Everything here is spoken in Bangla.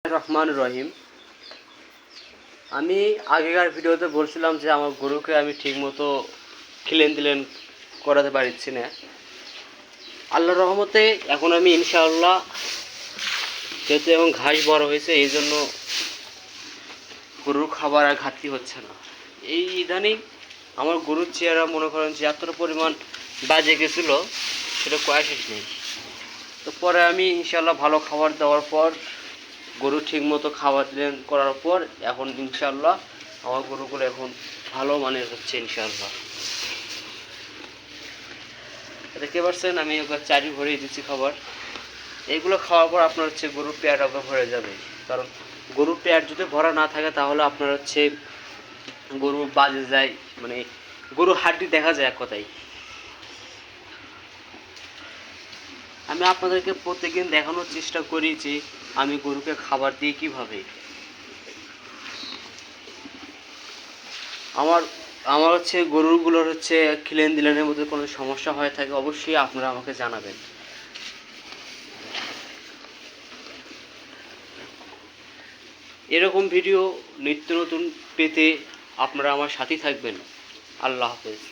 রহমান রহিম। আমি আগেকার ভিডিওতে বলছিলাম যে আমার গরুকে আমি ঠিকমতো খিলেন করাতে পারছি না। আল্লাহর রহমতে এখন আমি ইনশাআল্লাহ, যেহেতু এবং ঘাস বড় হয়েছে, এই জন্য গরুর খাবার আর ঘাটতি হচ্ছে না। এই ইদানিং আমার গরুর চেহারা মনে করেন যে এতটা পরিমাণ বাজে গেছিলো, সেটা কয়া শেষ নেই। তো পরে আমি ইনশাআল্লাহ ভালো খাবার দেওয়ার পর, গরু ঠিকমতো খাবার দিলেন করার পর এখন ইনশাআল্লাহ আমার গরুগুলো এখন ভালো মানের হচ্ছে ইনশাআল্লাহ। দেখতে পাচ্ছেন আমি একবার চারি ভরিয়ে দিচ্ছি খাবার। এইগুলো খাওয়ার পর আপনার হচ্ছে গরুর পেট আবার ভরে যাবে। কারণ গরুর পেট যদি ভরা না থাকে তাহলে আপনার হচ্ছে গরু বাজে যায়, মানে গরু হাড্ডি দেখা যায় এক কথায়। আমি আপনাদেরকে প্রত্যেকদিন দেখানোর চেষ্টা করি যে আমি গরুকে খাবার দিই কীভাবে। আমার আমার হচ্ছে গরুগুলোর হচ্ছে খিলেন দিলেনের মধ্যে কোনো সমস্যা হয়ে থাকে অবশ্যই আপনারা আমাকে জানাবেন। এরকম ভিডিও নিত্য নতুন পেতে আপনারা আমার সাথেই থাকবেন। আল্লাহ হাফেজ।